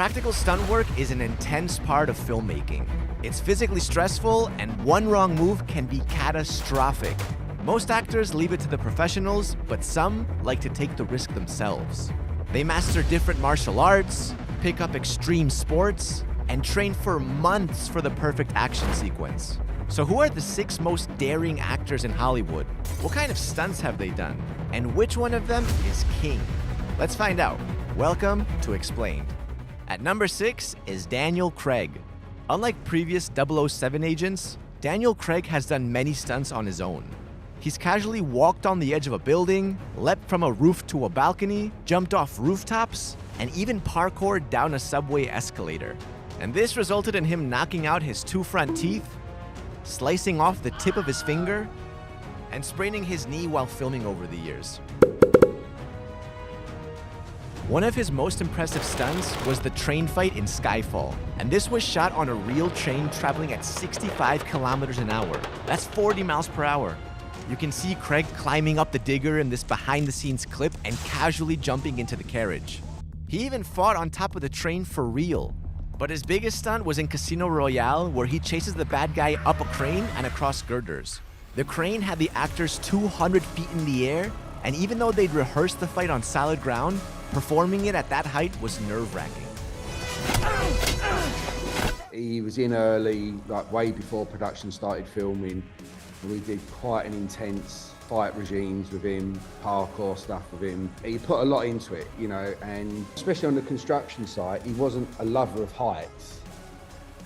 Practical stunt work is an intense part of filmmaking. It's physically stressful, and one wrong move can be catastrophic. Most actors leave it to the professionals, but some like to take the risk themselves. They master different martial arts, pick up extreme sports, and train for months for the perfect action sequence. So who are the 6 most daring actors in Hollywood? What kind of stunts have they done? And which one of them is king? Let's find out. Welcome to Explained. At number 6 is Daniel Craig. Unlike previous 007 agents, Daniel Craig has done many stunts on his own. He's casually walked on the edge of a building, leapt from a roof to a balcony, jumped off rooftops, and even parkoured down a subway escalator. And this resulted in him knocking out his 2 front teeth, slicing off the tip of his finger, and spraining his knee while filming over the years. One of his most impressive stunts was the train fight in Skyfall, and this was shot on a real train traveling at 65 kilometers an hour. That's 40 miles per hour. You can see Craig climbing up the digger in this behind-the-scenes clip and casually jumping into the carriage. He even fought on top of the train for real. But his biggest stunt was in Casino Royale, where he chases the bad guy up a crane and across girders. The crane had the actors 200 feet in the air, and even though they'd rehearsed the fight on solid ground, performing it at that height was nerve-wracking. He was in early, like way before production started filming. We did quite an intense fight regimes with him, parkour stuff with him. He put a lot into it, you know, and especially on the construction site, he wasn't a lover of heights,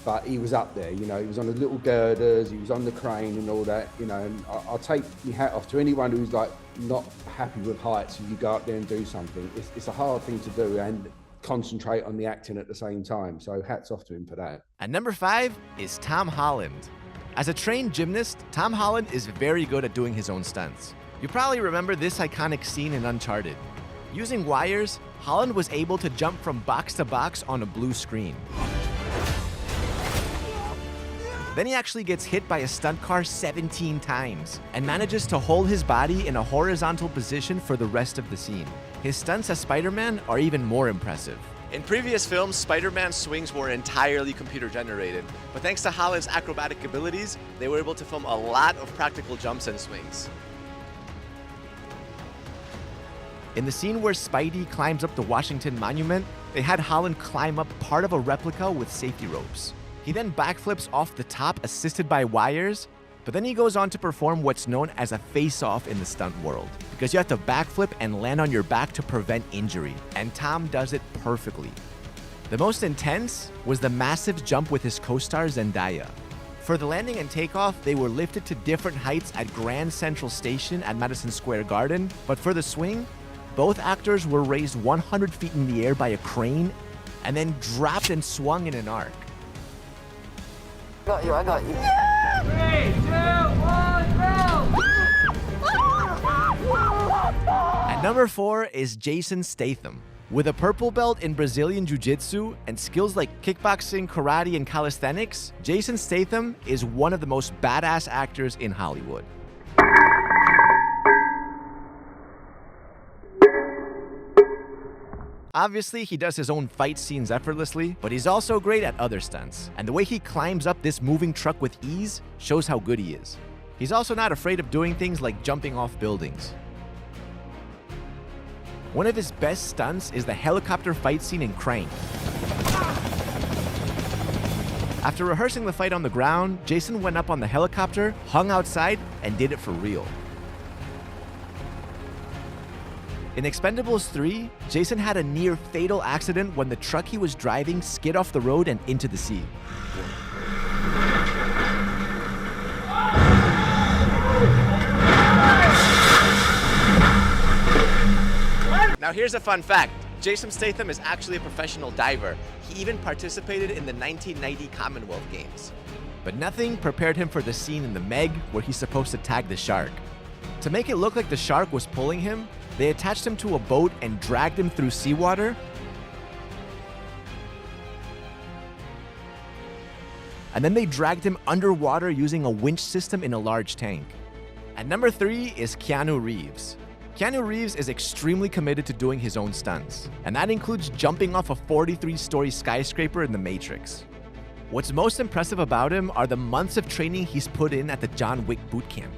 but he was up there, you know, he was on the little girders, he was on the crane and all that, you know, and I'll take my hat off to anyone who's like not happy with heights and you go up there and do something. It's a hard thing to do and concentrate on the acting at the same time, so hats off to him for that. At number 5 is Tom Holland. As a trained gymnast, Tom Holland is very good at doing his own stunts. You probably remember this iconic scene in Uncharted. Using wires, Holland was able to jump from box to box on a blue screen. Then he actually gets hit by a stunt car 17 times and manages to hold his body in a horizontal position for the rest of the scene. His stunts as Spider-Man are even more impressive. In previous films, Spider-Man's swings were entirely computer-generated, but thanks to Holland's acrobatic abilities, they were able to film a lot of practical jumps and swings. In the scene where Spidey climbs up the Washington Monument, they had Holland climb up part of a replica with safety ropes. He then backflips off the top assisted by wires, but then he goes on to perform what's known as a face-off in the stunt world, because you have to backflip and land on your back to prevent injury, and Tom does it perfectly. The most intense was the massive jump with his co-star Zendaya. For the landing and takeoff, they were lifted to different heights at Grand Central Station at Madison Square Garden, but for the swing, both actors were raised 100 feet in the air by a crane and then dropped and swung in an arc. I got you. 3, 2, 1, go! At number 4 is Jason Statham. With a purple belt in Brazilian Jiu-Jitsu and skills like kickboxing, karate, and calisthenics, Jason Statham is one of the most badass actors in Hollywood. Obviously, he does his own fight scenes effortlessly, but he's also great at other stunts. And the way he climbs up this moving truck with ease shows how good he is. He's also not afraid of doing things like jumping off buildings. One of his best stunts is the helicopter fight scene in Crank. After rehearsing the fight on the ground, Jason went up on the helicopter, hung outside, and did it for real. In Expendables 3, Jason had a near-fatal accident when the truck he was driving skid off the road and into the sea. Now here's a fun fact. Jason Statham is actually a professional diver. He even participated in the 1990 Commonwealth Games. But nothing prepared him for the scene in The Meg where he's supposed to tag the shark. To make it look like the shark was pulling him, they attached him to a boat and dragged him through seawater. And then they dragged him underwater using a winch system in a large tank. At number 3 is Keanu Reeves. Keanu Reeves is extremely committed to doing his own stunts, and that includes jumping off a 43-story skyscraper in The Matrix. What's most impressive about him are the months of training he's put in at the John Wick boot camp.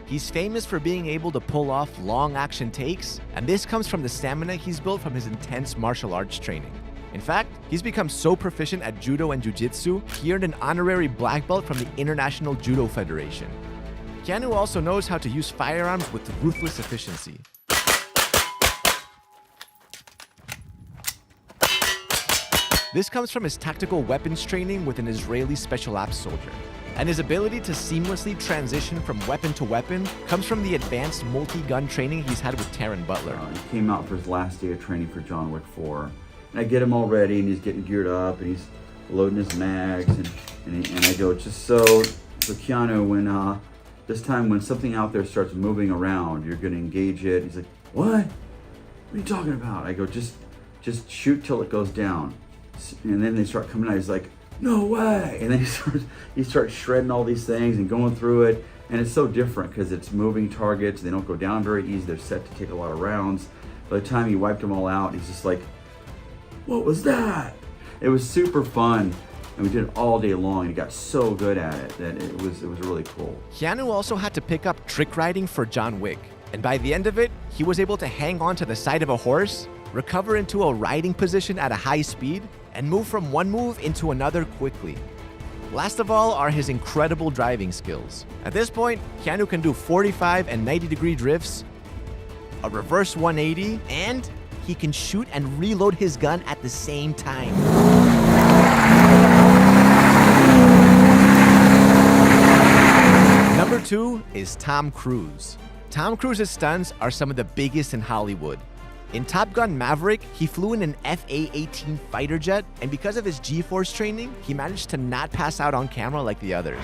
He's famous for being able to pull off long action takes, and this comes from the stamina he's built from his intense martial arts training. In fact, he's become so proficient at judo and jiu-jitsu, he earned an honorary black belt from the International Judo Federation. Keanu also knows how to use firearms with ruthless efficiency. This comes from his tactical weapons training with an Israeli special ops soldier. And his ability to seamlessly transition from weapon to weapon comes from the advanced multi-gun training he's had with Taron Butler. He came out for his last day of training for John Wick 4. And I get him all ready, and he's getting geared up, and he's loading his mags, and I go, just so Keanu, when this time when something out there starts moving around, you're gonna engage it. He's like, what? What are you talking about? I go, just shoot till it goes down. And then they start coming out, he's like, no way. And then he starts shredding all these things and going through it. And it's so different because it's moving targets. They don't go down very easy. They're set to take a lot of rounds. By the time he wiped them all out, he's just like, what was that? It was super fun. And we did it all day long. He got so good at it that it was really cool. Keanu also had to pick up trick riding for John Wick. And by the end of it, he was able to hang on to the side of a horse, recover into a riding position at a high speed, and move from one move into another quickly. Last of all are his incredible driving skills. At this point, Keanu can do 45 and 90-degree drifts, a reverse 180, and he can shoot and reload his gun at the same time. Number 2 is Tom Cruise. Tom Cruise's stunts are some of the biggest in Hollywood. In Top Gun Maverick, he flew in an FA-18 fighter jet, and because of his G-force training, he managed to not pass out on camera like the others.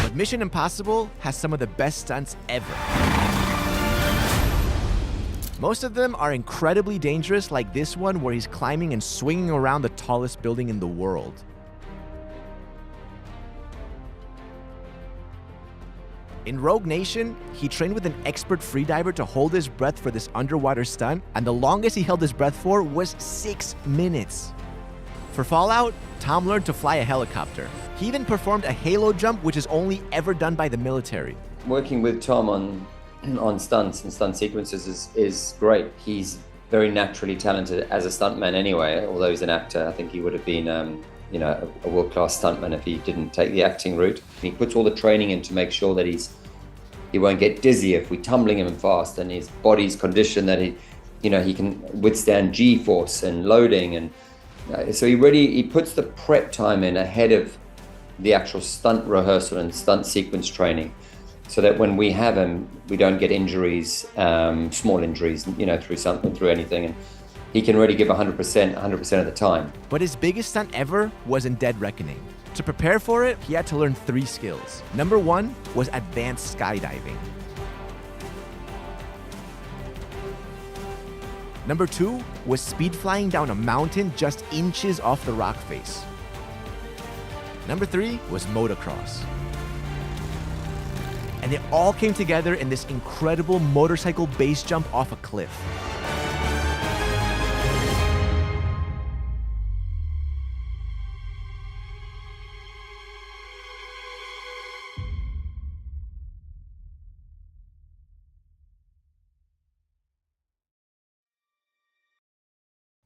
But Mission Impossible has some of the best stunts ever. Most of them are incredibly dangerous, like this one where he's climbing and swinging around the tallest building in the world. In Rogue Nation, he trained with an expert freediver to hold his breath for this underwater stunt, and the longest he held his breath for was 6 minutes. For Fallout, Tom learned to fly a helicopter. He even performed a halo jump, which is only ever done by the military. Working with Tom on stunts and stunt sequences is great. He's very naturally talented as a stuntman anyway, although he's an actor. I think he would have been a world-class stuntman if he didn't take the acting route. He puts all the training in to make sure that he won't get dizzy if we're tumbling him fast, and his body's conditioned that he can withstand G-force and loading, and so he puts the prep time in ahead of the actual stunt rehearsal and stunt sequence training, so that when we have him, we don't get injuries, small injuries, through anything, and he can really give 100% of the time. But his biggest stunt ever was in Dead Reckoning. To prepare for it, he had to learn 3 skills. Number 1 was advanced skydiving. Number 2 was speed flying down a mountain just inches off the rock face. Number 3 was motocross. And it all came together in this incredible motorcycle base jump off a cliff.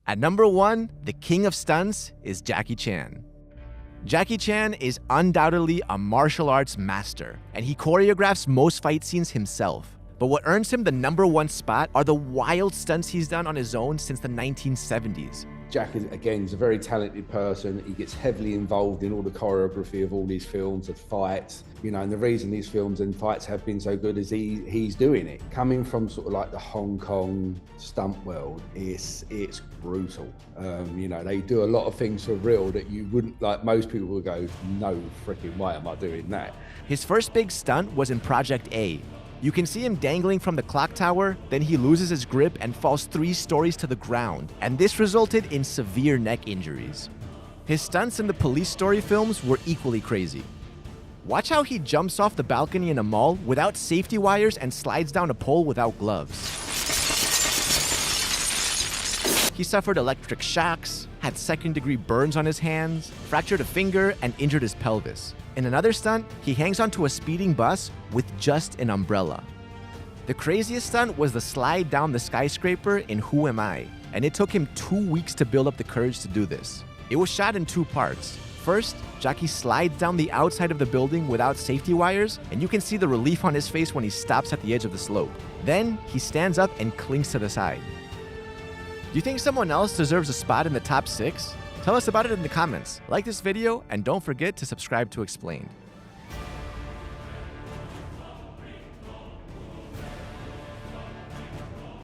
At number 1, the king of stunts is Jackie Chan. Jackie Chan is undoubtedly a martial arts master, and he choreographs most fight scenes himself. But what earns him the number 1 spot are the wild stunts he's done on his own since the 1970s. Jack, is a very talented person. He gets heavily involved in all the choreography of all these films, of fights, and the reason these films and fights have been so good is he's doing it. Coming from sort of like the Hong Kong stunt world, it's brutal. They do a lot of things for real that you wouldn't, like most people would go, no freaking way am I doing that. His first big stunt was in Project A. You can see him dangling from the clock tower, then he loses his grip and falls 3 stories to the ground, and this resulted in severe neck injuries. His stunts in the Police Story films were equally crazy. Watch how he jumps off the balcony in a mall without safety wires and slides down a pole without gloves. He suffered electric shocks, had second-degree burns on his hands, fractured a finger, and injured his pelvis. In another stunt, he hangs onto a speeding bus with just an umbrella. The craziest stunt was the slide down the skyscraper in Who Am I? And it took him 2 weeks to build up the courage to do this. It was shot in 2 parts. First, Jackie slides down the outside of the building without safety wires, and you can see the relief on his face when he stops at the edge of the slope. Then, he stands up and clings to the side. Do you think someone else deserves a spot in the top 6? Tell us about it in the comments. Like this video, and don't forget to subscribe to Explained.